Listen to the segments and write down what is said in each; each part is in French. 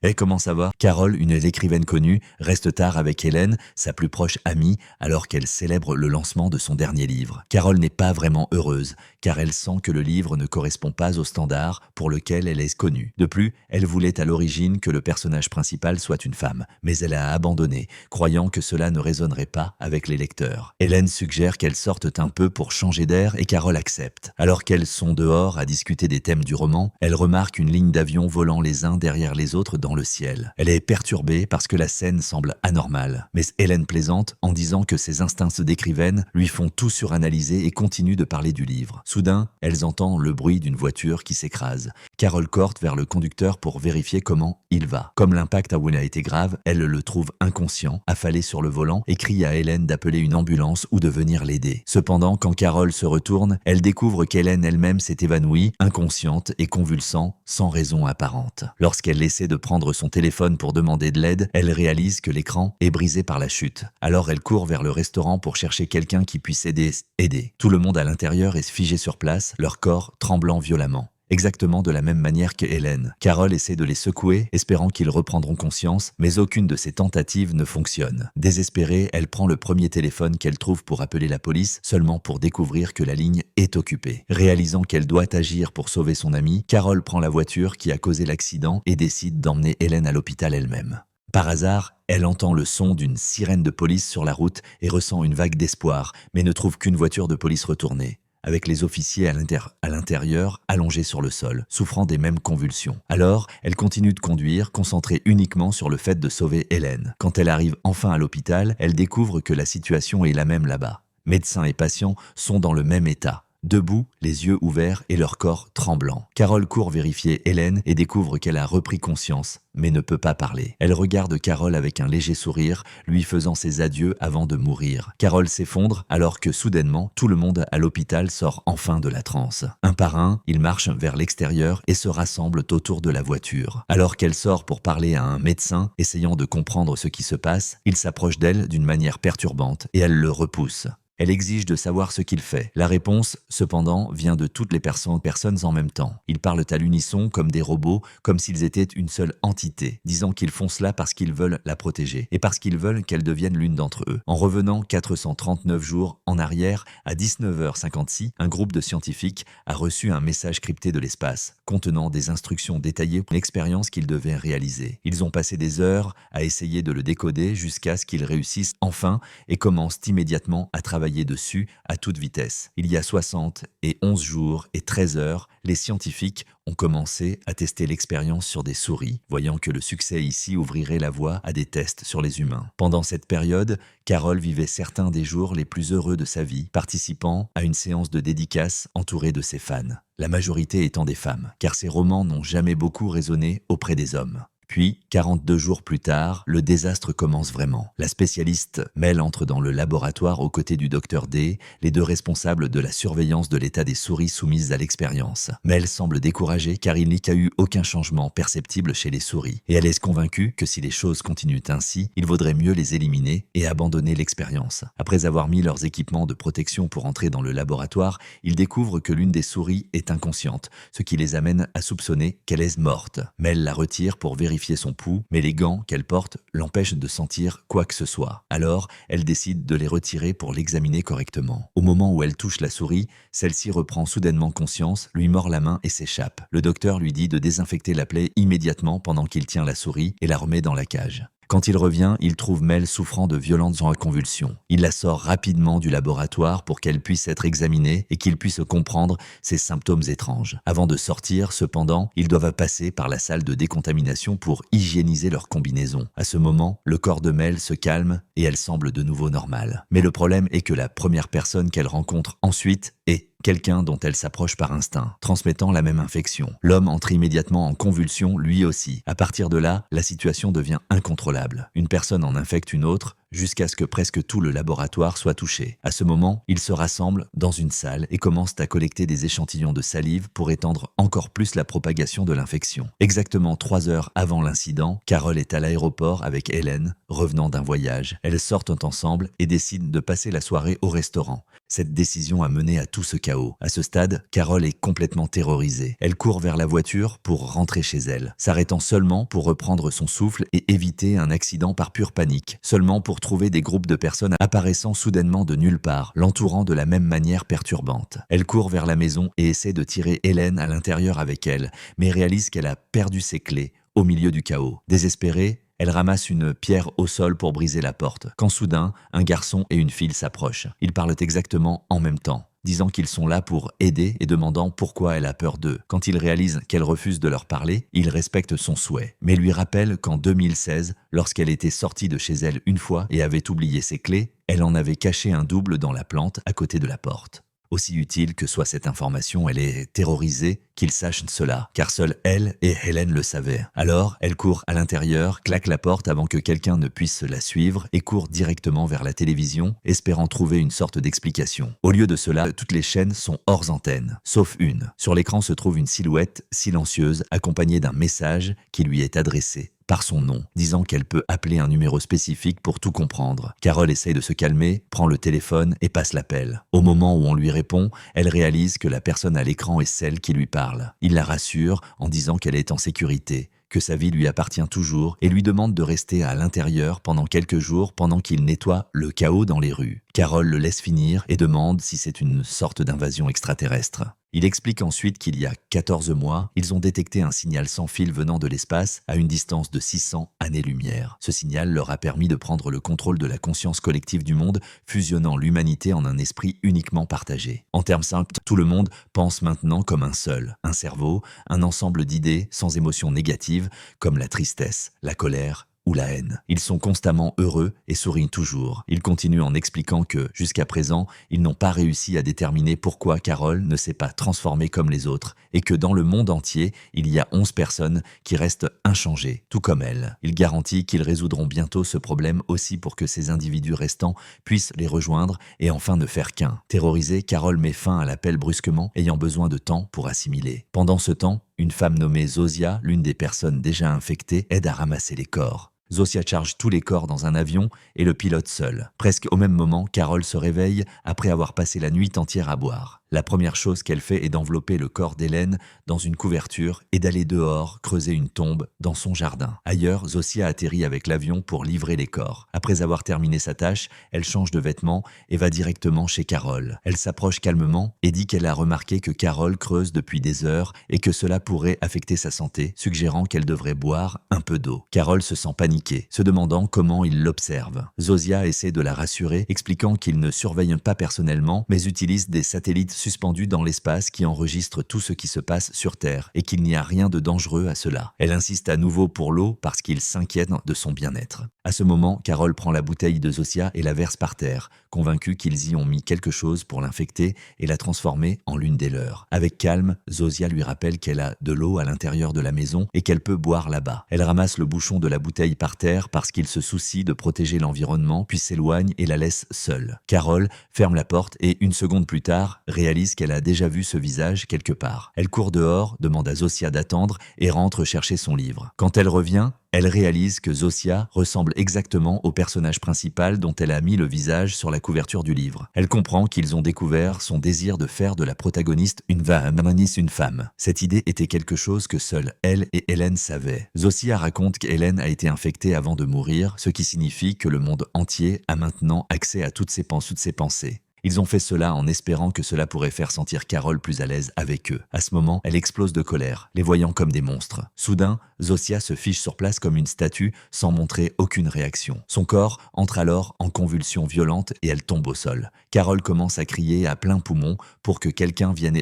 Et comment ça va? Carole, une écrivaine connue, reste tard avec Hélène, sa plus proche amie, alors qu'elle célèbre le lancement de son dernier livre. Carole n'est pas vraiment heureuse, car elle sent que le livre ne correspond pas au standard pour lequel elle est connue. De plus, elle voulait à l'origine que le personnage principal soit une femme, mais elle a abandonné, croyant que cela ne résonnerait pas avec les lecteurs. Hélène suggère qu'elle sorte un peu pour changer d'air et Carole accepte. Alors qu'elles sont dehors à discuter des thèmes du roman, elle remarque une ligne d'avions volant les uns derrière les autres dans le ciel. Elle est perturbée parce que la scène semble anormale. Mais Hélène plaisante en disant que ses instincts d'écrivaine lui font tout suranalyser et continue de parler du livre. Soudain, elles entendent le bruit d'une voiture qui s'écrase. Carole court vers le conducteur pour vérifier comment il va. Comme l'impact a été grave, elle le trouve inconscient, affalé sur le volant et crie à Hélène d'appeler une ambulance ou de venir l'aider. Cependant, quand Carole se retourne, elle découvre qu'Hélène elle-même s'est évanouie, inconsciente et convulsant, sans raison apparente. Lorsqu'elle essaie de prendre son téléphone pour demander de l'aide, elle réalise que l'écran est brisé par la chute. Alors elle court vers le restaurant pour chercher quelqu'un qui puisse aider. Tout le monde à l'intérieur est figé sur place, leur corps tremblant violemment. Exactement de la même manière que Hélène. Carole essaie de les secouer, espérant qu'ils reprendront conscience, mais aucune de ses tentatives ne fonctionne. Désespérée, elle prend le premier téléphone qu'elle trouve pour appeler la police, seulement pour découvrir que la ligne est occupée. Réalisant qu'elle doit agir pour sauver son amie, Carole prend la voiture qui a causé l'accident et décide d'emmener Hélène à l'hôpital elle-même. Par hasard, elle entend le son d'une sirène de police sur la route et ressent une vague d'espoir, mais ne trouve qu'une voiture de police retournée, avec les officiers à l'intérieur, allongés sur le sol, souffrant des mêmes convulsions. Alors, elle continue de conduire, concentrée uniquement sur le fait de sauver Hélène. Quand elle arrive enfin à l'hôpital, elle découvre que la situation est la même là-bas. Médecins et patients sont dans le même état. Debout, les yeux ouverts et leur corps tremblant. Carole court vérifier Hélène et découvre qu'elle a repris conscience, mais ne peut pas parler. Elle regarde Carole avec un léger sourire, lui faisant ses adieux avant de mourir. Carole s'effondre alors que soudainement, tout le monde à l'hôpital sort enfin de la transe. Un par un, ils marchent vers l'extérieur et se rassemblent autour de la voiture. Alors qu'elle sort pour parler à un médecin, essayant de comprendre ce qui se passe, il s'approche d'elle d'une manière perturbante et elle le repousse. Elle exige de savoir ce qu'il fait. La réponse, cependant, vient de toutes les personnes en même temps. Ils parlent à l'unisson comme des robots, comme s'ils étaient une seule entité, disant qu'ils font cela parce qu'ils veulent la protéger et parce qu'ils veulent qu'elle devienne l'une d'entre eux. En revenant 439 jours en arrière, à 19h56, un groupe de scientifiques a reçu un message crypté de l'espace, contenant des instructions détaillées pour l'expérience qu'ils devaient réaliser. Ils ont passé des heures à essayer de le décoder jusqu'à ce qu'ils réussissent enfin et commencent immédiatement à travailler dessus à toute vitesse. Il y a 71 jours et 13 heures, les scientifiques ont commencé à tester l'expérience sur des souris, voyant que le succès ici ouvrirait la voie à des tests sur les humains. Pendant cette période, Carole vivait certains des jours les plus heureux de sa vie, participant à une séance de dédicace entourée de ses fans. La majorité étant des femmes, car ses romans n'ont jamais beaucoup résonné auprès des hommes. Puis, 42 jours plus tard, le désastre commence vraiment. La spécialiste Mel entre dans le laboratoire aux côtés du docteur D, les deux responsables de la surveillance de l'état des souris soumises à l'expérience. Mel semble découragée car il n'y a eu aucun changement perceptible chez les souris. Et elle est convaincue que si les choses continuent ainsi, il vaudrait mieux les éliminer et abandonner l'expérience. Après avoir mis leurs équipements de protection pour entrer dans le laboratoire, ils découvrent que l'une des souris est inconsciente, ce qui les amène à soupçonner qu'elle est morte. Mel la retire pour vérifier son pouls, mais les gants qu'elle porte l'empêchent de sentir quoi que ce soit. Alors, elle décide de les retirer pour l'examiner correctement. Au moment où elle touche la souris, celle-ci reprend soudainement conscience, lui mord la main et s'échappe. Le docteur lui dit de désinfecter la plaie immédiatement pendant qu'il tient la souris et la remet dans la cage. Quand il revient, il trouve Mel souffrant de violentes convulsions. Il la sort rapidement du laboratoire pour qu'elle puisse être examinée et qu'il puisse comprendre ses symptômes étranges. Avant de sortir, cependant, ils doivent passer par la salle de décontamination pour hygiéniser leur combinaison. À ce moment, le corps de Mel se calme et elle semble de nouveau normale. Mais le problème est que la première personne qu'elle rencontre ensuite est quelqu'un dont elle s'approche par instinct, transmettant la même infection. L'homme entre immédiatement en convulsion, lui aussi. À partir de là, la situation devient incontrôlable. Une personne en infecte une autre, jusqu'à ce que presque tout le laboratoire soit touché. À ce moment, ils se rassemblent dans une salle et commencent à collecter des échantillons de salive pour étendre encore plus la propagation de l'infection. Exactement 3 heures avant l'incident, Carol est à l'aéroport avec Hélène, revenant d'un voyage. Elles sortent ensemble et décident de passer la soirée au restaurant. Cette décision a mené à tout ce chaos. À ce stade, Carol est complètement terrorisée. Elle court vers la voiture pour rentrer chez elle, s'arrêtant seulement pour reprendre son souffle et éviter un accident par pure panique, seulement pour trouver des groupes de personnes apparaissant soudainement de nulle part, l'entourant de la même manière perturbante. Elle court vers la maison et essaie de tirer Hélène à l'intérieur avec elle, mais réalise qu'elle a perdu ses clés au milieu du chaos. Désespérée, elle ramasse une pierre au sol pour briser la porte, quand soudain, un garçon et une fille s'approchent. Ils parlent exactement en même temps, disant qu'ils sont là pour aider et demandant pourquoi elle a peur d'eux. Quand ils réalisent qu'elle refuse de leur parler, ils respectent son souhait, mais lui rappellent qu'en 2016, lorsqu'elle était sortie de chez elle une fois et avait oublié ses clés, elle en avait caché un double dans la plante à côté de la porte. Aussi utile que soit cette information, elle est terrorisée qu'ils sachent cela, car seule elle et Hélène le savaient. Alors, elle court à l'intérieur, claque la porte avant que quelqu'un ne puisse la suivre et court directement vers la télévision, espérant trouver une sorte d'explication. Au lieu de cela, toutes les chaînes sont hors antenne, sauf une. Sur l'écran se trouve une silhouette silencieuse accompagnée d'un message qui lui est adressé par son nom, disant qu'elle peut appeler un numéro spécifique pour tout comprendre. Carol essaye de se calmer, prend le téléphone et passe l'appel. Au moment où on lui répond, elle réalise que la personne à l'écran est celle qui lui parle. Il la rassure en disant qu'elle est en sécurité, que sa vie lui appartient toujours et lui demande de rester à l'intérieur pendant quelques jours pendant qu'il nettoie le chaos dans les rues. Carol le laisse finir et demande si c'est une sorte d'invasion extraterrestre. Il explique ensuite qu'il y a 14 mois, ils ont détecté un signal sans fil venant de l'espace à une distance de 600 années-lumière. Ce signal leur a permis de prendre le contrôle de la conscience collective du monde, fusionnant l'humanité en un esprit uniquement partagé. En termes simples, tout le monde pense maintenant comme un seul, un cerveau, un ensemble d'idées sans émotions négatives comme la tristesse, la colère, ou la haine. Ils sont constamment heureux et sourient toujours. Il continue en expliquant que, jusqu'à présent, ils n'ont pas réussi à déterminer pourquoi Carol ne s'est pas transformée comme les autres et que dans le monde entier, il y a 11 personnes qui restent inchangées, tout comme elle. Il garantit qu'ils résoudront bientôt ce problème aussi pour que ces individus restants puissent les rejoindre et enfin ne faire qu'un. Terrorisée, Carol met fin à l'appel brusquement, ayant besoin de temps pour assimiler. Pendant ce temps, une femme nommée Zosia, l'une des personnes déjà infectées, aide à ramasser les corps. Zosia charge tous les corps dans un avion et le pilote seul. Presque au même moment, Carol se réveille après avoir passé la nuit entière à boire. La première chose qu'elle fait est d'envelopper le corps d'Hélène dans une couverture et d'aller dehors creuser une tombe dans son jardin. Ailleurs, Zosia atterrit avec l'avion pour livrer les corps. Après avoir terminé sa tâche, elle change de vêtements et va directement chez Carol. Elle s'approche calmement et dit qu'elle a remarqué que Carol creuse depuis des heures et que cela pourrait affecter sa santé, suggérant qu'elle devrait boire un peu d'eau. Carol se sent paniquée, se demandant comment il l'observe. Zosia essaie de la rassurer, expliquant qu'il ne surveille pas personnellement, mais utilise des satellites suspendus dans l'espace qui enregistrent tout ce qui se passe sur Terre et qu'il n'y a rien de dangereux à cela. Elle insiste à nouveau pour l'eau parce qu'il s'inquiète de son bien-être. À ce moment, Carol prend la bouteille de Zosia et la verse par terre, convaincue qu'ils y ont mis quelque chose pour l'infecter et la transformer en l'une des leurs. Avec calme, Zosia lui rappelle qu'elle a de l'eau à l'intérieur de la maison et qu'elle peut boire là-bas. Elle ramasse le bouchon de la bouteille par terre parce qu'il se soucie de protéger l'environnement, puis s'éloigne et la laisse seule. Carol ferme la porte et, une seconde plus tard, réalise qu'elle a déjà vu ce visage quelque part. Elle court dehors, demande à Zosia d'attendre et rentre chercher son livre. Quand elle revient, elle réalise que Zosia ressemble exactement au personnage principal dont elle a mis le visage sur la couverture du livre. Elle comprend qu'ils ont découvert son désir de faire de la protagoniste une femme. Cette idée était quelque chose que seules elle et Hélène savaient. Zosia raconte qu'Hélène a été infectée avant de mourir, ce qui signifie que le monde entier a maintenant accès à toutes ses pensées. Ils ont fait cela en espérant que cela pourrait faire sentir Carol plus à l'aise avec eux. À ce moment, elle explose de colère, les voyant comme des monstres. Soudain, Zosia se fiche sur place comme une statue sans montrer aucune réaction. Son corps entre alors en convulsions violentes et elle tombe au sol. Carol commence à crier à plein poumon pour que quelqu'un vienne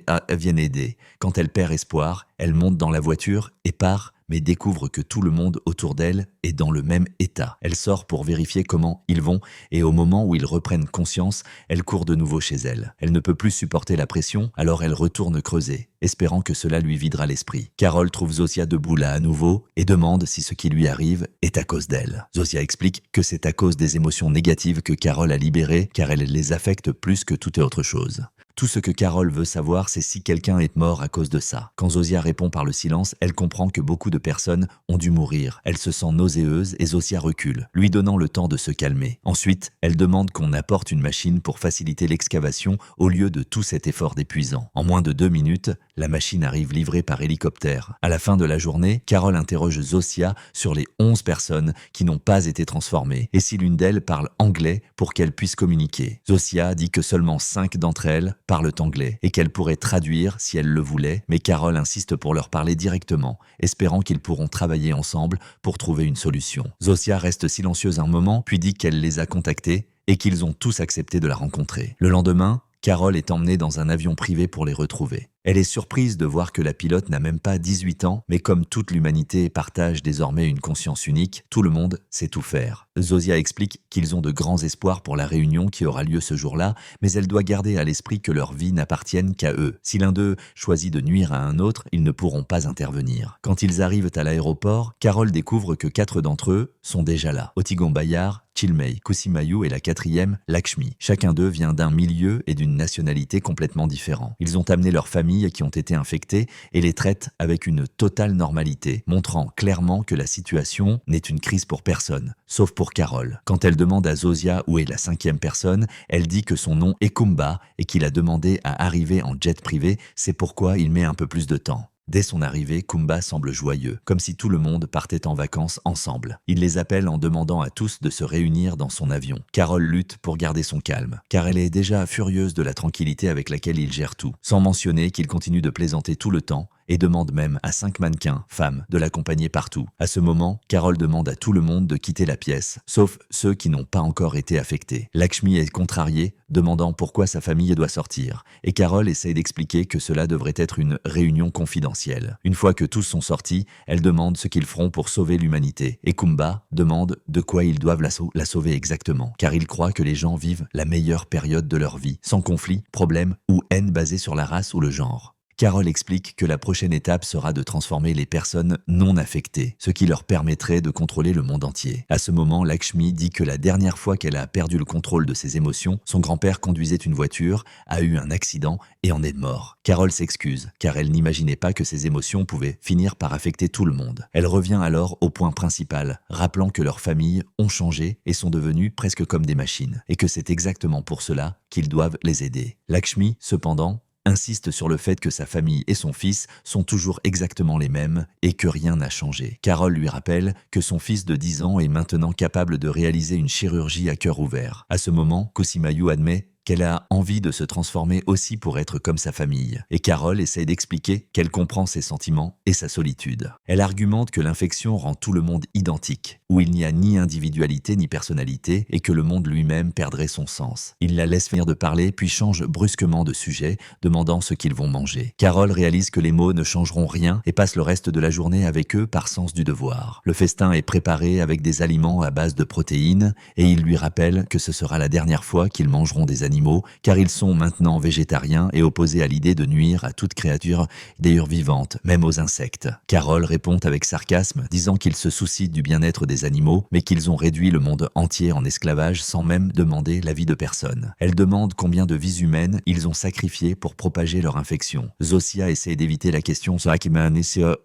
aider. Quand elle perd espoir, elle monte dans la voiture et part mais découvre que tout le monde autour d'elle est dans le même état. Elle sort pour vérifier comment ils vont et au moment où ils reprennent conscience, elle court de nouveau chez elle. Elle ne peut plus supporter la pression, alors elle retourne creuser, espérant que cela lui videra l'esprit. Carol trouve Zosia debout là à nouveau et demande si ce qui lui arrive est à cause d'elle. Zosia explique que c'est à cause des émotions négatives que Carol a libérées car elle les affecte plus que toute autre chose. Tout ce que Carol veut savoir, c'est si quelqu'un est mort à cause de ça. Quand Zosia répond par le silence, elle comprend que beaucoup de personnes ont dû mourir. Elle se sent nauséeuse et Zosia recule, lui donnant le temps de se calmer. Ensuite, elle demande qu'on apporte une machine pour faciliter l'excavation au lieu de tout cet effort épuisant. En moins de 2 minutes, la machine arrive livrée par hélicoptère. À la fin de la journée, Carol interroge Zosia sur les 11 personnes qui n'ont pas été transformées et si l'une d'elles parle anglais pour qu'elle puisse communiquer. Zosia dit que seulement 5 d'entre elles parlent anglais et qu'elle pourrait traduire si elle le voulait, mais Carol insiste pour leur parler directement, espérant qu'ils pourront travailler ensemble pour trouver une solution. Zosia reste silencieuse un moment, puis dit qu'elle les a contactés et qu'ils ont tous accepté de la rencontrer. Le lendemain, Carol est emmenée dans un avion privé pour les retrouver. Elle est surprise de voir que la pilote n'a même pas 18 ans, mais comme toute l'humanité partage désormais une conscience unique, tout le monde sait tout faire. Zosia explique qu'ils ont de grands espoirs pour la réunion qui aura lieu ce jour-là, mais elle doit garder à l'esprit que leur vie n'appartienne qu'à eux. Si l'un d'eux choisit de nuire à un autre, ils ne pourront pas intervenir. Quand ils arrivent à l'aéroport, Carol découvre que 4 d'entre eux sont déjà là. Otigon Bayar, Chilmei, Kusimayu et la 4e, Lakshmi. Chacun d'eux vient d'un milieu et d'une nationalité complètement différents. Ils ont amené leurs familles qui ont été infectés et les traitent avec une totale normalité, montrant clairement que la situation n'est une crise pour personne, sauf pour Carol. Quand elle demande à Zosia où est la 5e personne, elle dit que son nom est Kumba et qu'il a demandé à arriver en jet privé, c'est pourquoi il met un peu plus de temps. Dès son arrivée, Kumba semble joyeux, comme si tout le monde partait en vacances ensemble. Il les appelle en demandant à tous de se réunir dans son avion. Carol lutte pour garder son calme, car elle est déjà furieuse de la tranquillité avec laquelle il gère tout, sans mentionner qu'il continue de plaisanter tout le temps et demande même à 5 mannequins, femmes, de l'accompagner partout. À ce moment, Carol demande à tout le monde de quitter la pièce, sauf ceux qui n'ont pas encore été affectés. Lakshmi est contrariée, demandant pourquoi sa famille doit sortir, et Carol essaie d'expliquer que cela devrait être une réunion confidentielle. Une fois que tous sont sortis, elle demande ce qu'ils feront pour sauver l'humanité, et Kumba demande de quoi ils doivent la sauver exactement, car il croit que les gens vivent la meilleure période de leur vie, sans conflit, problème ou haine basée sur la race ou le genre. Carol explique que la prochaine étape sera de transformer les personnes non affectées, ce qui leur permettrait de contrôler le monde entier. À ce moment, Lakshmi dit que la dernière fois qu'elle a perdu le contrôle de ses émotions, son grand-père conduisait une voiture, a eu un accident et en est mort. Carol s'excuse, car elle n'imaginait pas que ses émotions pouvaient finir par affecter tout le monde. Elle revient alors au point principal, rappelant que leurs familles ont changé et sont devenues presque comme des machines, et que c'est exactement pour cela qu'ils doivent les aider. Lakshmi, cependant, insiste sur le fait que sa famille et son fils sont toujours exactement les mêmes et que rien n'a changé. Carol lui rappelle que son fils de 10 ans est maintenant capable de réaliser une chirurgie à cœur ouvert. À ce moment, Kusimayu admet qu'elle a envie de se transformer aussi pour être comme sa famille. Et Carol essaie d'expliquer qu'elle comprend ses sentiments et sa solitude. Elle argumente que l'infection rend tout le monde identique, où il n'y a ni individualité ni personnalité et que le monde lui-même perdrait son sens. Il la laisse finir de parler puis change brusquement de sujet, demandant ce qu'ils vont manger. Carol réalise que les mots ne changeront rien et passe le reste de la journée avec eux par sens du devoir. Le festin est préparé avec des aliments à base de protéines et il lui rappelle que ce sera la dernière fois qu'ils mangeront des animaux car ils sont maintenant végétariens et opposés à l'idée de nuire à toute créature, d'ailleurs vivante, même aux insectes. Carol répond avec sarcasme, disant qu'ils se soucient du bien-être des animaux, mais qu'ils ont réduit le monde entier en esclavage sans même demander l'avis de personne. Elle demande combien de vies humaines ils ont sacrifiées pour propager leur infection. Zosia essaie d'éviter la question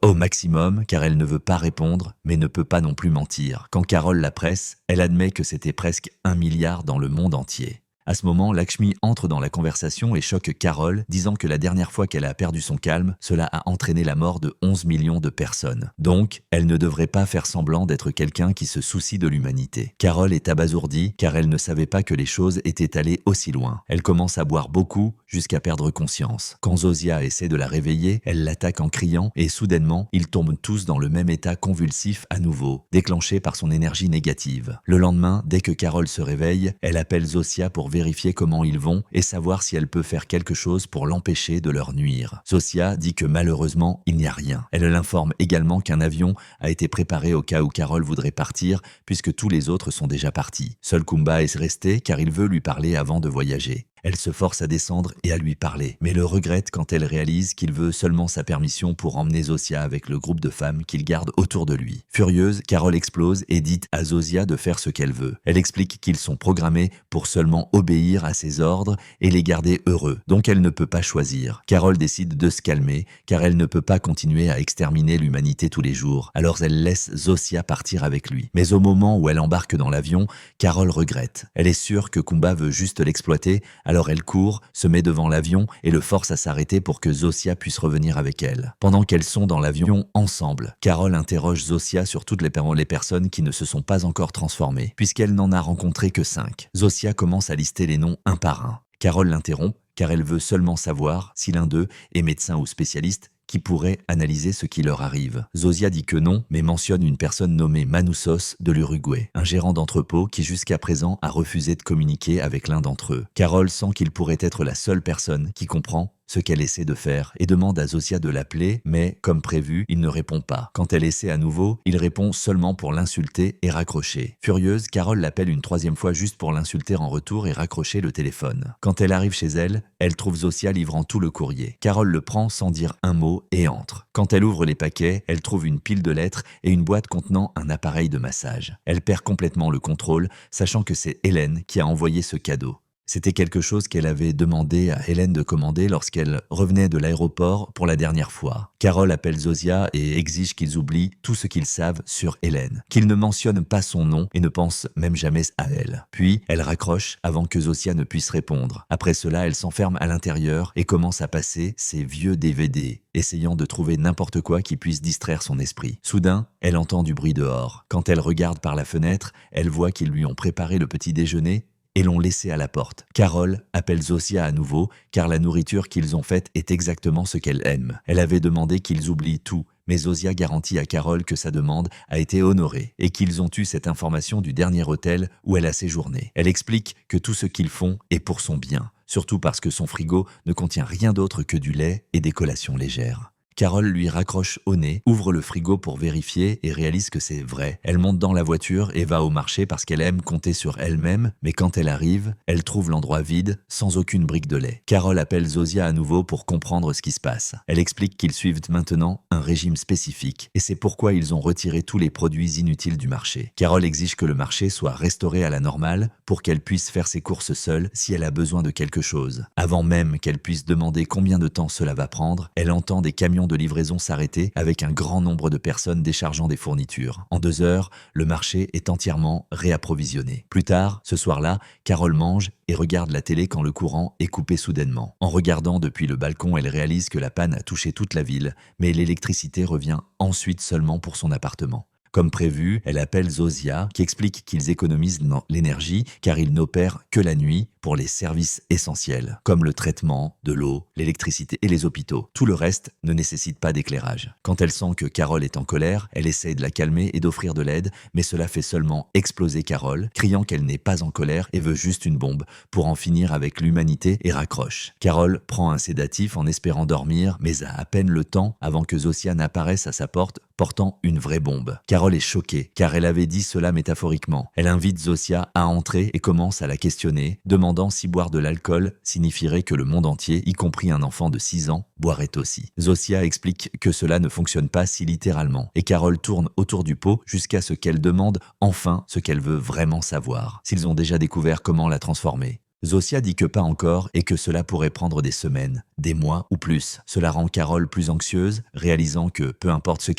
au maximum, car elle ne veut pas répondre, mais ne peut pas non plus mentir. Quand Carol la presse, elle admet que c'était presque 1 milliard dans le monde entier. À ce moment, Lakshmi entre dans la conversation et choque Carol, disant que la dernière fois qu'elle a perdu son calme, cela a entraîné la mort de 11 millions de personnes. Donc, elle ne devrait pas faire semblant d'être quelqu'un qui se soucie de l'humanité. Carol est abasourdie car elle ne savait pas que les choses étaient allées aussi loin. Elle commence à boire beaucoup jusqu'à perdre conscience. Quand Zosia essaie de la réveiller, elle l'attaque en criant et soudainement, ils tombent tous dans le même état convulsif à nouveau, déclenché par son énergie négative. Le lendemain, dès que Carol se réveille, elle appelle Zosia pour vérifier comment ils vont et savoir si elle peut faire quelque chose pour l'empêcher de leur nuire. Zosia dit que malheureusement, il n'y a rien. Elle l'informe également qu'un avion a été préparé au cas où Carol voudrait partir, puisque tous les autres sont déjà partis. Seul Kumba est resté car il veut lui parler avant de voyager. Elle se force à descendre et à lui parler, mais le regrette quand elle réalise qu'il veut seulement sa permission pour emmener Zosia avec le groupe de femmes qu'il garde autour de lui. Furieuse, Carol explose et dit à Zosia de faire ce qu'elle veut. Elle explique qu'ils sont programmés pour seulement obéir à ses ordres et les garder heureux, donc elle ne peut pas choisir. Carol décide de se calmer, car elle ne peut pas continuer à exterminer l'humanité tous les jours. Alors elle laisse Zosia partir avec lui. Mais au moment où elle embarque dans l'avion, Carol regrette. Elle est sûre que Kumba veut juste l'exploiter. Alors elle court, se met devant l'avion et le force à s'arrêter pour que Zosia puisse revenir avec elle. Pendant qu'elles sont dans l'avion ensemble, Carol interroge Zosia sur toutes les personnes qui ne se sont pas encore transformées, puisqu'elle n'en a rencontré que 5. Zosia commence à lister les noms un par un. Carol l'interrompt car elle veut seulement savoir si l'un d'eux est médecin ou spécialiste qui pourrait analyser ce qui leur arrive. Zosia dit que non, mais mentionne une personne nommée Manousos de l'Uruguay, un gérant d'entrepôt qui jusqu'à présent a refusé de communiquer avec l'un d'entre eux. Carol sent qu'il pourrait être la seule personne qui comprend ce qu'elle essaie de faire et demande à Zosia de l'appeler, mais comme prévu, il ne répond pas. Quand elle essaie à nouveau, il répond seulement pour l'insulter et raccrocher. Furieuse, Carol l'appelle une 3e fois juste pour l'insulter en retour et raccrocher le téléphone. Quand elle arrive chez elle, elle trouve Zosia livrant tout le courrier. Carol le prend sans dire un mot et entre. Quand elle ouvre les paquets, elle trouve une pile de lettres et une boîte contenant un appareil de massage. Elle perd complètement le contrôle, sachant que c'est Hélène qui a envoyé ce cadeau. C'était quelque chose qu'elle avait demandé à Hélène de commander lorsqu'elle revenait de l'aéroport pour la dernière fois. Carol appelle Zosia et exige qu'ils oublient tout ce qu'ils savent sur Hélène, qu'ils ne mentionnent pas son nom et ne pensent même jamais à elle. Puis, elle raccroche avant que Zosia ne puisse répondre. Après cela, elle s'enferme à l'intérieur et commence à passer ses vieux DVD, essayant de trouver n'importe quoi qui puisse distraire son esprit. Soudain, elle entend du bruit dehors. Quand elle regarde par la fenêtre, elle voit qu'ils lui ont préparé le petit déjeuner et l'ont laissé à la porte. Carol appelle Zosia à nouveau, car la nourriture qu'ils ont faite est exactement ce qu'elle aime. Elle avait demandé qu'ils oublient tout, mais Zosia garantit à Carol que sa demande a été honorée et qu'ils ont eu cette information du dernier hôtel où elle a séjourné. Elle explique que tout ce qu'ils font est pour son bien, surtout parce que son frigo ne contient rien d'autre que du lait et des collations légères. Carol lui raccroche au nez, ouvre le frigo pour vérifier et réalise que c'est vrai. Elle monte dans la voiture et va au marché parce qu'elle aime compter sur elle-même, mais quand elle arrive, elle trouve l'endroit vide, sans aucune brique de lait. Carol appelle Zosia à nouveau pour comprendre ce qui se passe. Elle explique qu'ils suivent maintenant un régime spécifique et c'est pourquoi ils ont retiré tous les produits inutiles du marché. Carol exige que le marché soit restauré à la normale pour qu'elle puisse faire ses courses seule si elle a besoin de quelque chose. Avant même qu'elle puisse demander combien de temps cela va prendre, elle entend des camions de livraison s'arrêter avec un grand nombre de personnes déchargeant des fournitures. En 2 heures, le marché est entièrement réapprovisionné. Plus tard, ce soir-là, Carol mange et regarde la télé quand le courant est coupé soudainement. En regardant depuis le balcon, elle réalise que la panne a touché toute la ville, mais l'électricité revient ensuite seulement pour son appartement. Comme prévu, elle appelle Zosia, qui explique qu'ils économisent l'énergie car ils n'opèrent que la nuit pour les services essentiels, comme le traitement, de l'eau, l'électricité et les hôpitaux. Tout le reste ne nécessite pas d'éclairage. Quand elle sent que Carol est en colère, elle essaye de la calmer et d'offrir de l'aide, mais cela fait seulement exploser Carol, criant qu'elle n'est pas en colère et veut juste une bombe pour en finir avec l'humanité et raccroche. Carol prend un sédatif en espérant dormir, mais a à peine le temps avant que Zosia n'apparaisse à sa porte portant une vraie bombe. Carol est choquée, car elle avait dit cela métaphoriquement. Elle invite Zosia à entrer et commence à la questionner, demandant si boire de l'alcool signifierait que le monde entier, y compris un enfant de 6 ans, boirait aussi. Zosia explique que cela ne fonctionne pas si littéralement, et Carol tourne autour du pot jusqu'à ce qu'elle demande enfin ce qu'elle veut vraiment savoir, s'ils ont déjà découvert comment la transformer. Zosia dit que pas encore et que cela pourrait prendre des semaines, des mois ou plus. Cela rend Carol plus anxieuse, réalisant que peu importe ce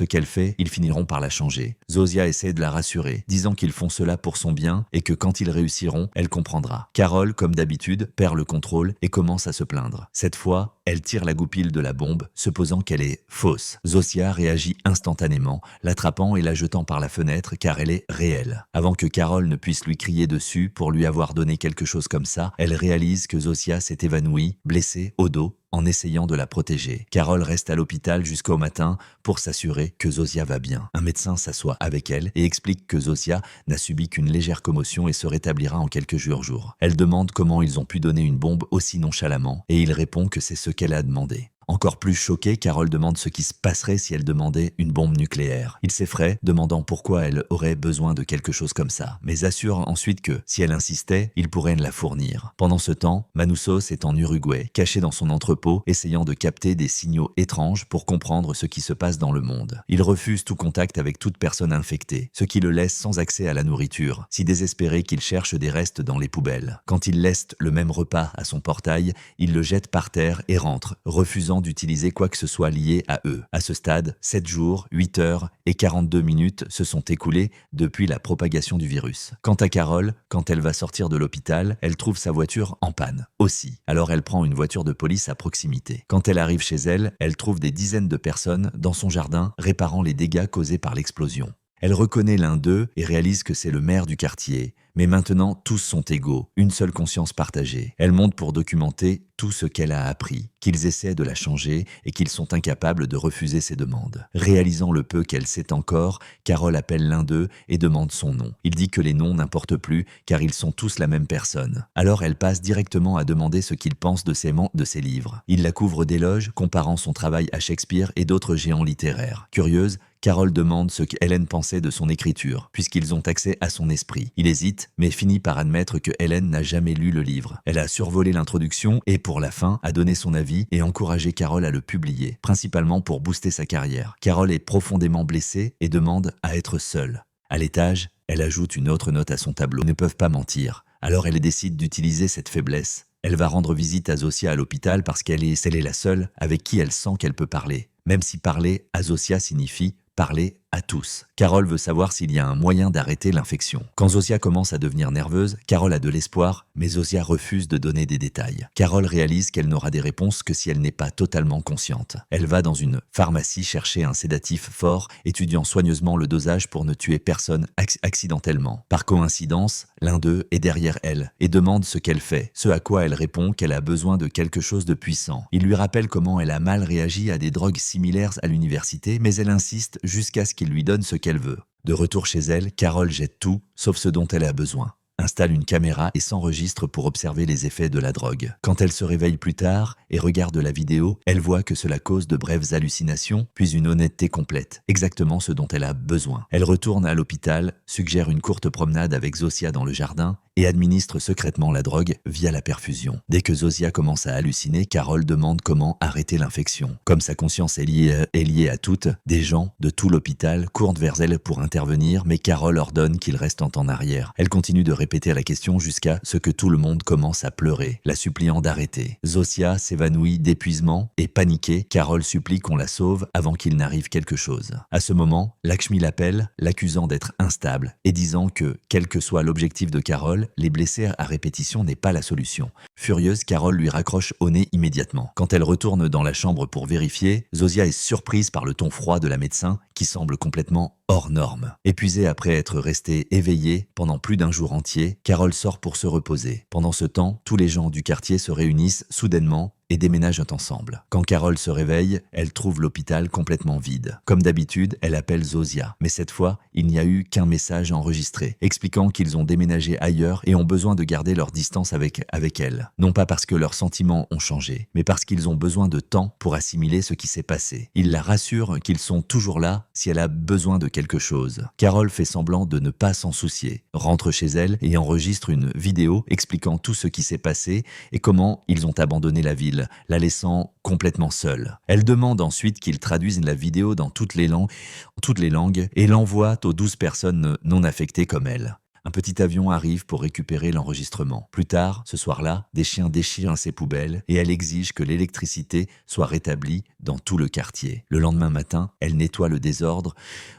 qu'elle fait, ils finiront par la changer. Zosia essaie de la rassurer, disant qu'ils font cela pour son bien et que quand ils réussiront, elle comprendra. Carol, comme d'habitude, perd le contrôle et commence à se plaindre. Cette fois, elle tire la goupille de la bombe, supposant qu'elle est fausse. Zosia réagit instantanément, l'attrapant et la jetant par la fenêtre car elle est réelle, avant que Carol ne puisse lui crier dessus pour lui avoir donné quelque chose chose comme ça, elle réalise que Zosia s'est évanouie, blessée au dos, en essayant de la protéger. Carole reste à l'hôpital jusqu'au matin pour s'assurer que Zosia va bien. Un médecin s'assoit avec elle et explique que Zosia n'a subi qu'une légère commotion et se rétablira en quelques jours. Elle demande comment ils ont pu donner une bombe aussi nonchalamment et il répond que c'est ce qu'elle a demandé. Encore plus choquée, Carole demande ce qui se passerait si elle demandait une bombe nucléaire. Il s'effraie, demandant pourquoi elle aurait besoin de quelque chose comme ça, mais assure ensuite que, si elle insistait, il pourrait la fournir. Pendant ce temps, Manoussos est en Uruguay, caché dans son entrepôt, essayant de capter des signaux étranges pour comprendre ce qui se passe dans le monde. Il refuse tout contact avec toute personne infectée, ce qui le laisse sans accès à la nourriture, si désespéré qu'il cherche des restes dans les poubelles. Quand il laisse le même repas à son portail, il le jette par terre et rentre, refusant d'utiliser quoi que ce soit lié à eux. À ce stade, 7 jours, 8 heures et 42 minutes se sont écoulés depuis la propagation du virus. Quant à Carole, quand elle va sortir de l'hôpital, elle trouve sa voiture en panne, aussi. Alors elle prend une voiture de police à proximité. Quand elle arrive chez elle, elle trouve des dizaines de personnes dans son jardin réparant les dégâts causés par l'explosion. Elle reconnaît l'un d'eux et réalise que c'est le maire du quartier. Mais maintenant, tous sont égaux, une seule conscience partagée. Elle monte pour documenter tout ce qu'elle a appris, qu'ils essaient de la changer et qu'ils sont incapables de refuser ses demandes. Réalisant le peu qu'elle sait encore, Carole appelle l'un d'eux et demande son nom. Il dit que les noms n'importent plus car ils sont tous la même personne. Alors elle passe directement à demander ce qu'il pense de ses livres. Il la couvre d'éloges, comparant son travail à Shakespeare et d'autres géants littéraires. Curieuse, Carole demande ce qu'Hélène pensait de son écriture, puisqu'ils ont accès à son esprit. Il hésite, mais finit par admettre que Hélène n'a jamais lu le livre. Elle a survolé l'introduction et, pour la fin, a donné son avis et encouragé Carole à le publier, principalement pour booster sa carrière. Carole est profondément blessée et demande à être seule. À l'étage, elle ajoute une autre note à son tableau. Ils ne peuvent pas mentir. Alors elle décide d'utiliser cette faiblesse. Elle va rendre visite à Zosia à l'hôpital parce qu'elle est la seule avec qui elle sent qu'elle peut parler. Même si parler à Zosia signifie parler à tous. Carole veut savoir s'il y a un moyen d'arrêter l'infection. Quand Zosia commence à devenir nerveuse, Carole a de l'espoir, mais Zosia refuse de donner des détails. Carole réalise qu'elle n'aura des réponses que si elle n'est pas totalement consciente. Elle va dans une pharmacie chercher un sédatif fort, étudiant soigneusement le dosage pour ne tuer personne accidentellement. Par coïncidence, l'un d'eux est derrière elle et demande ce qu'elle fait, ce à quoi elle répond qu'elle a besoin de quelque chose de puissant. Il lui rappelle comment elle a mal réagi à des drogues similaires à l'université, mais elle insiste jusqu'à ce qu'il lui donne ce qu'elle veut. De retour chez elle, Carole jette tout, sauf ce dont elle a besoin. Installe une caméra et s'enregistre pour observer les effets de la drogue. Quand elle se réveille plus tard et regarde la vidéo, elle voit que cela cause de brèves hallucinations, puis une honnêteté complète, exactement ce dont elle a besoin. Elle retourne à l'hôpital, suggère une courte promenade avec Zosia dans le jardin et administre secrètement la drogue via la perfusion. Dès que Zosia commence à halluciner, Carole demande comment arrêter l'infection. Comme sa conscience est liée à toutes, des gens de tout l'hôpital courent vers elle pour intervenir, mais Carole ordonne qu'ils restent en arrière. Elle continue de répéter la question jusqu'à ce que tout le monde commence à pleurer, la suppliant d'arrêter. Zosia s'évanouit d'épuisement et paniquée, Carole supplie qu'on la sauve avant qu'il n'arrive quelque chose. À ce moment, Lakshmi l'appelle, l'accusant d'être instable et disant que, quel que soit l'objectif de Carole, les blesser à répétition n'est pas la solution. Furieuse, Carole lui raccroche au nez immédiatement. Quand elle retourne dans la chambre pour vérifier, Zosia est surprise par le ton froid de la médecin qui semble complètement hors norme. Épuisée après être restée éveillée pendant plus d'un jour entier, Carole sort pour se reposer. Pendant ce temps, tous les gens du quartier se réunissent soudainement et déménagent ensemble. Quand Carole se réveille, elle trouve l'hôpital complètement vide. Comme d'habitude, elle appelle Zosia, mais cette fois, il n'y a eu qu'un message enregistré, expliquant qu'ils ont déménagé ailleurs et ont besoin de garder leur distance avec elle. Non pas parce que leurs sentiments ont changé, mais parce qu'ils ont besoin de temps pour assimiler ce qui s'est passé. Il la rassure qu'ils sont toujours là si elle a besoin de quelque chose. Carole fait semblant de ne pas s'en soucier, rentre chez elle et enregistre une vidéo expliquant tout ce qui s'est passé et comment ils ont abandonné la ville, la laissant complètement seule. Elle demande ensuite qu'ils traduisent la vidéo dans toutes les langues et l'envoient aux 12 personnes non affectées comme elle. Un petit avion arrive pour récupérer l'enregistrement. Plus tard, ce soir-là, des chiens déchirent ses poubelles et elle exige que l'électricité soit rétablie dans tout le quartier. Le lendemain matin, elle nettoie le désordre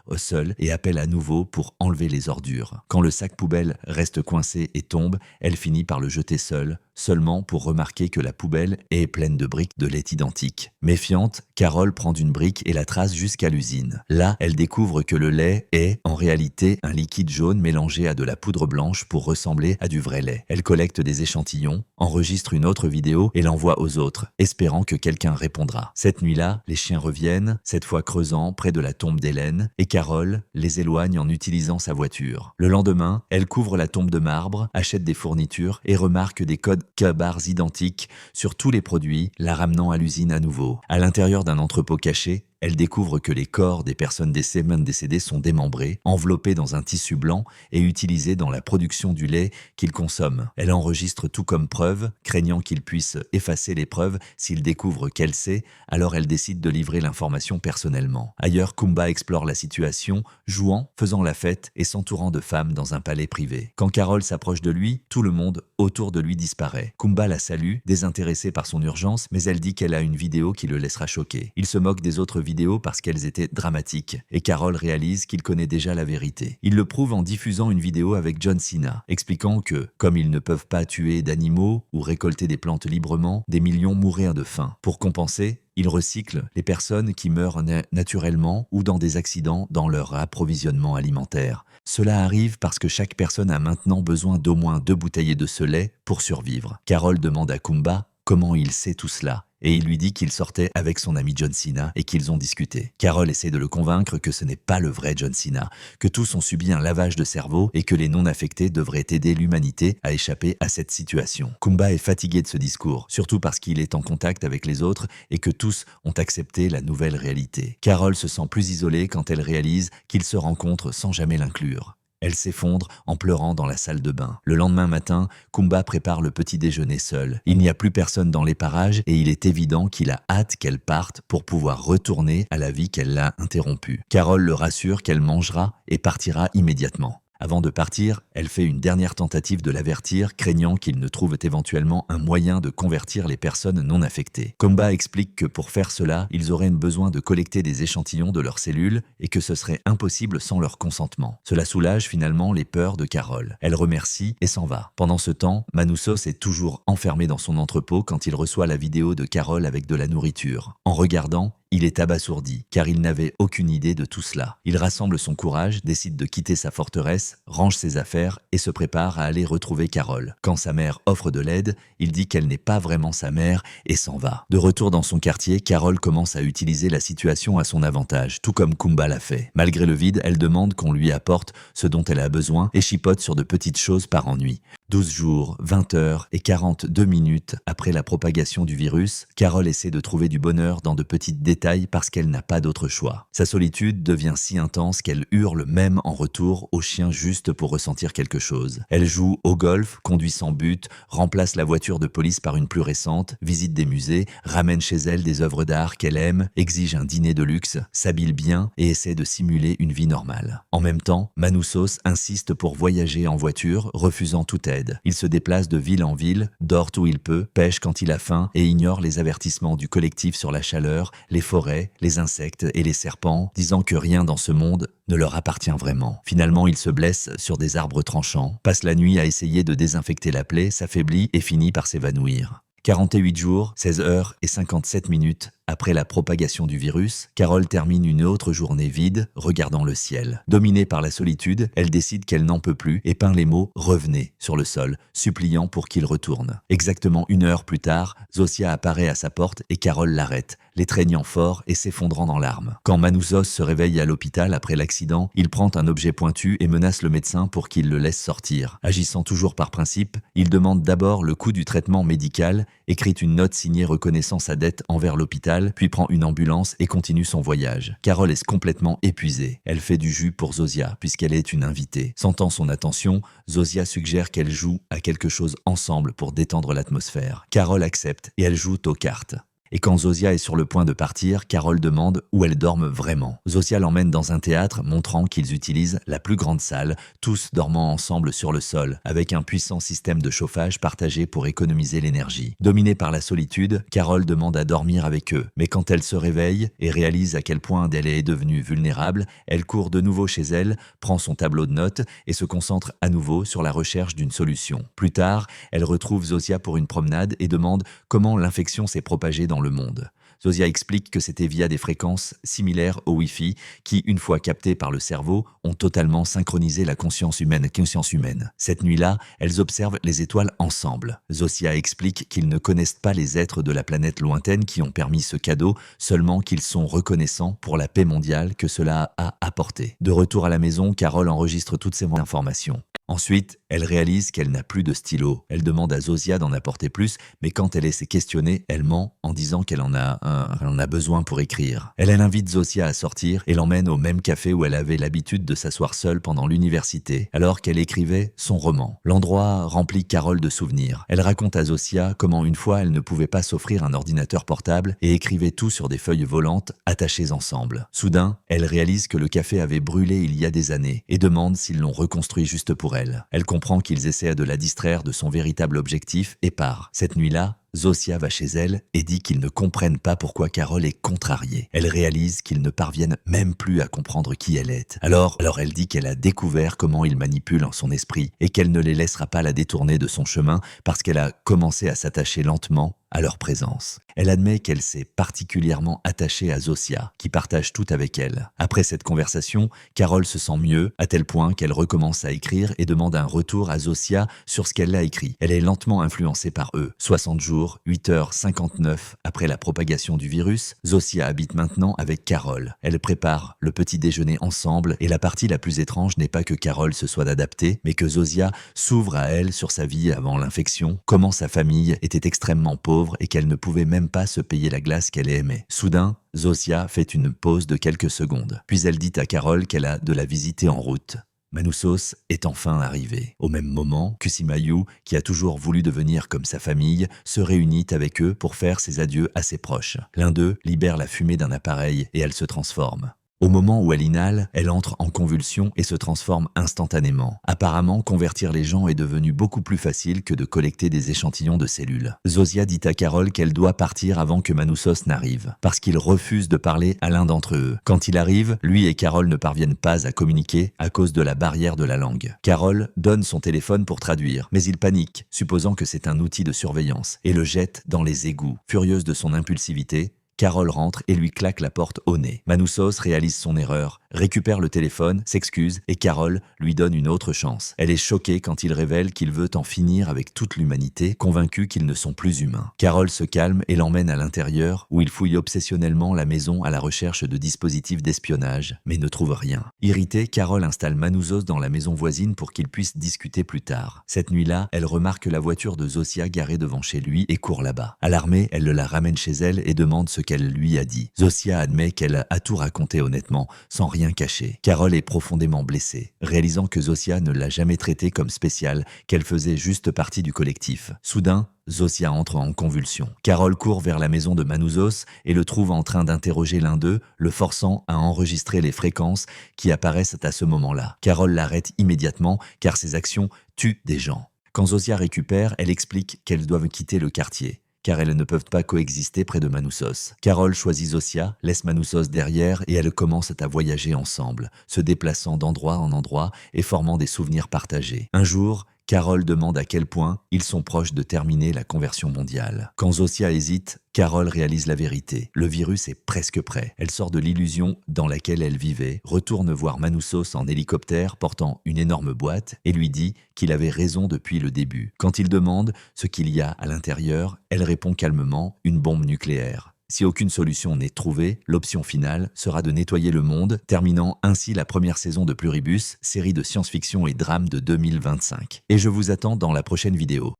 au sol et appelle à nouveau pour enlever les ordures. Quand le sac poubelle reste coincé et tombe, elle finit par le jeter seule, seulement pour remarquer que la poubelle est pleine de briques de lait identiques. Méfiante, Carole prend une brique et la trace jusqu'à l'usine. Là, elle découvre que le lait est, en réalité, un liquide jaune mélangé à de la poudre blanche pour ressembler à du vrai lait. Elle collecte des échantillons, enregistre une autre vidéo et l'envoie aux autres, espérant que quelqu'un répondra. Cette nuit-là, les chiens reviennent, cette fois creusant près de la tombe d'Hélène, et Carole les éloigne en utilisant sa voiture. Le lendemain, elle couvre la tombe de marbre, achète des fournitures et remarque des codes K-bars identiques sur tous les produits, la ramenant à l'usine à nouveau. À l'intérieur d'un entrepôt caché, elle découvre que les corps des personnes décédées sont démembrés, enveloppés dans un tissu blanc et utilisés dans la production du lait qu'ils consomment. Elle enregistre tout comme preuve, craignant qu'il puisse effacer les preuves s'il découvre qu'elle sait, alors elle décide de livrer l'information personnellement. Ailleurs, Kumba explore la situation, jouant, faisant la fête et s'entourant de femmes dans un palais privé. Quand Carole s'approche de lui, tout le monde autour de lui disparaît. Kumba la salue, désintéressée par son urgence, mais elle dit qu'elle a une vidéo qui le laissera choquer. Il se moque des autres vidéos parce qu'elles étaient dramatiques, et Carole réalise qu'il connaît déjà la vérité. Il le prouve en diffusant une vidéo avec John Cena, expliquant que, comme ils ne peuvent pas tuer d'animaux ou récolter des plantes librement, des millions mourraient de faim. Pour compenser, il recycle les personnes qui meurent naturellement ou dans des accidents dans leur approvisionnement alimentaire. Cela arrive parce que chaque personne a maintenant besoin d'au moins 2 bouteilles de ce lait pour survivre. Carole demande à Kumba comment il sait tout cela. Et il lui dit qu'il sortait avec son ami John Cena et qu'ils ont discuté. Carole essaie de le convaincre que ce n'est pas le vrai John Cena, que tous ont subi un lavage de cerveau et que les non-affectés devraient aider l'humanité à échapper à cette situation. Kumba est fatigué de ce discours, surtout parce qu'il est en contact avec les autres et que tous ont accepté la nouvelle réalité. Carole se sent plus isolée quand elle réalise qu'ils se rencontrent sans jamais l'inclure. Elle s'effondre en pleurant dans la salle de bain. Le lendemain matin, Kumba prépare le petit déjeuner seul. Il n'y a plus personne dans les parages et il est évident qu'il a hâte qu'elle parte pour pouvoir retourner à la vie qu'elle l'a interrompue. Carole le rassure qu'elle mangera et partira immédiatement. Avant de partir, elle fait une dernière tentative de l'avertir, craignant qu'il ne trouve éventuellement un moyen de convertir les personnes non affectées. Kumba explique que pour faire cela, ils auraient besoin de collecter des échantillons de leurs cellules et que ce serait impossible sans leur consentement. Cela soulage finalement les peurs de Carole. Elle remercie et s'en va. Pendant ce temps, Manousos est toujours enfermé dans son entrepôt quand il reçoit la vidéo de Carole avec de la nourriture. En regardant, il est abasourdi, car il n'avait aucune idée de tout cela. Il rassemble son courage, décide de quitter sa forteresse, range ses affaires et se prépare à aller retrouver Carole. Quand sa mère offre de l'aide, il dit qu'elle n'est pas vraiment sa mère et s'en va. De retour dans son quartier, Carole commence à utiliser la situation à son avantage, tout comme Kumba l'a fait. Malgré le vide, elle demande qu'on lui apporte ce dont elle a besoin et chipote sur de petites choses par ennui. 12 jours, 20 heures et 42 minutes après la propagation du virus, Carole essaie de trouver du bonheur dans de petits détails parce qu'elle n'a pas d'autre choix. Sa solitude devient si intense qu'elle hurle même en retour au chien juste pour ressentir quelque chose. Elle joue au golf, conduit sans but, remplace la voiture de police par une plus récente, visite des musées, ramène chez elle des œuvres d'art qu'elle aime, exige un dîner de luxe, s'habille bien et essaie de simuler une vie normale. En même temps, Manousos insiste pour voyager en voiture, refusant toute aide. Il se déplace de ville en ville, dort où il peut, pêche quand il a faim et ignore les avertissements du collectif sur la chaleur, les forêts, les insectes et les serpents, disant que rien dans ce monde ne leur appartient vraiment. Finalement, il se blesse sur des arbres tranchants, passe la nuit à essayer de désinfecter la plaie, s'affaiblit et finit par s'évanouir. 48 jours, 16 heures et 57 minutes après la propagation du virus, Carole termine une autre journée vide, regardant le ciel. Dominée par la solitude, elle décide qu'elle n'en peut plus et peint les mots « Revenez » sur le sol, suppliant pour qu'il retourne. Exactement 1 heure plus tard, Zosia apparaît à sa porte et Carole l'arrête, l'étreignant fort et s'effondrant dans larmes. Quand Manousos se réveille à l'hôpital après l'accident, il prend un objet pointu et menace le médecin pour qu'il le laisse sortir. Agissant toujours par principe, il demande d'abord le coût du traitement médical, écrit une note signée reconnaissant sa dette envers l'hôpital, puis prend une ambulance et continue son voyage. Carole est complètement épuisée. Elle fait du jus pour Zosia, puisqu'elle est une invitée. Sentant son attention, Zosia suggère qu'elle joue à quelque chose ensemble pour détendre l'atmosphère. Carole accepte et elle joue aux cartes. Et quand Zosia est sur le point de partir, Carole demande où elles dorment vraiment. Zosia l'emmène dans un théâtre, montrant qu'ils utilisent la plus grande salle, tous dormant ensemble sur le sol, avec un puissant système de chauffage partagé pour économiser l'énergie. Dominée par la solitude, Carole demande à dormir avec eux. Mais quand elle se réveille et réalise à quel point elle est devenue vulnérable, elle court de nouveau chez elle, prend son tableau de notes et se concentre à nouveau sur la recherche d'une solution. Plus tard, elle retrouve Zosia pour une promenade et demande comment l'infection s'est propagée dans le monde. Zosia explique que c'était via des fréquences similaires au Wi-Fi qui, une fois captées par le cerveau, ont totalement synchronisé la conscience humaine. Cette nuit-là, elles observent les étoiles ensemble. Zosia explique qu'ils ne connaissent pas les êtres de la planète lointaine qui ont permis ce cadeau, seulement qu'ils sont reconnaissants pour la paix mondiale que cela a apporté. De retour à la maison, Carole enregistre toutes ces informations. Ensuite, elle réalise qu'elle n'a plus de stylo. Elle demande à Zosia d'en apporter plus, mais quand elle est questionnée, elle ment en disant qu'elle en a besoin pour écrire. Elle invite Zosia à sortir et l'emmène au même café où elle avait l'habitude de s'asseoir seule pendant l'université, alors qu'elle écrivait son roman. L'endroit remplit Carole de souvenirs. Elle raconte à Zosia comment une fois elle ne pouvait pas s'offrir un ordinateur portable et écrivait tout sur des feuilles volantes attachées ensemble. Soudain, elle réalise que le café avait brûlé il y a des années et demande s'ils l'ont reconstruit juste pour elle. Elle comprend qu'ils essaient de la distraire de son véritable objectif et part. Cette nuit-là, Zosia va chez elle et dit qu'ils ne comprennent pas pourquoi Carole est contrariée. Elle réalise qu'ils ne parviennent même plus à comprendre qui elle est. Alors elle dit qu'elle a découvert comment il manipule son esprit et qu'elle ne les laissera pas la détourner de son chemin parce qu'elle a commencé à s'attacher lentement à leur présence. Elle admet qu'elle s'est particulièrement attachée à Zosia, qui partage tout avec elle. Après cette conversation, Carole se sent mieux, à tel point qu'elle recommence à écrire et demande un retour à Zosia sur ce qu'elle a écrit. Elle est lentement influencée par eux. 60 jours, 8h59 après la propagation du virus, Zosia habite maintenant avec Carole. Elle prépare le petit déjeuner ensemble et la partie la plus étrange n'est pas que Carole se soit adaptée, mais que Zosia s'ouvre à elle sur sa vie avant l'infection, comment sa famille était extrêmement pauvre et qu'elle ne pouvait même pas se payer la glace qu'elle aimait. Soudain, Zosia fait une pause de quelques secondes. Puis elle dit à Carole qu'elle a de la visiter en route. Manoussos est enfin arrivé. Au même moment, Kusimayu, qui a toujours voulu devenir comme sa famille, se réunit avec eux pour faire ses adieux à ses proches. L'un d'eux libère la fumée d'un appareil et elle se transforme. Au moment où elle inhale, elle entre en convulsion et se transforme instantanément. Apparemment, convertir les gens est devenu beaucoup plus facile que de collecter des échantillons de cellules. Zosia dit à Carole qu'elle doit partir avant que Manoussos n'arrive, parce qu'il refuse de parler à l'un d'entre eux. Quand il arrive, lui et Carole ne parviennent pas à communiquer à cause de la barrière de la langue. Carole donne son téléphone pour traduire, mais il panique, supposant que c'est un outil de surveillance, et le jette dans les égouts. Furieuse de son impulsivité, Carole rentre et lui claque la porte au nez. Manoussos réalise son erreur, récupère le téléphone, s'excuse et Carole lui donne une autre chance. Elle est choquée quand il révèle qu'il veut en finir avec toute l'humanité, convaincue qu'ils ne sont plus humains. Carole se calme et l'emmène à l'intérieur où il fouille obsessionnellement la maison à la recherche de dispositifs d'espionnage, mais ne trouve rien. Irritée, Carole installe Manoussos dans la maison voisine pour qu'ils puissent discuter plus tard. Cette nuit-là, elle remarque la voiture de Zosia garée devant chez lui et court là-bas. Alarmée, elle la ramène chez elle et demande ce qu'elle lui a dit. Zosia admet qu'elle a tout raconté honnêtement, sans rien cacher. Carole est profondément blessée, réalisant que Zosia ne l'a jamais traitée comme spéciale, qu'elle faisait juste partie du collectif. Soudain, Zosia entre en convulsion. Carole court vers la maison de Manoussos et le trouve en train d'interroger l'un d'eux, le forçant à enregistrer les fréquences qui apparaissent à ce moment-là. Carole l'arrête immédiatement car ses actions tuent des gens. Quand Zosia récupère, elle explique qu'elles doivent quitter le quartier, car elles ne peuvent pas coexister près de Manoussos. Carole choisit Zosia, laisse Manoussos derrière et elles commencent à voyager ensemble, se déplaçant d'endroit en endroit et formant des souvenirs partagés. Un jour, Carole demande à quel point ils sont proches de terminer la conversion mondiale. Quand Zosia hésite, Carole réalise la vérité. Le virus est presque prêt. Elle sort de l'illusion dans laquelle elle vivait, retourne voir Manoussos en hélicoptère portant une énorme boîte et lui dit qu'il avait raison depuis le début. Quand il demande ce qu'il y a à l'intérieur, elle répond calmement « une bombe nucléaire ». Si aucune solution n'est trouvée, l'option finale sera de nettoyer le monde, terminant ainsi la première saison de Pluribus, série de science-fiction et drame de 2025. Et je vous attends dans la prochaine vidéo.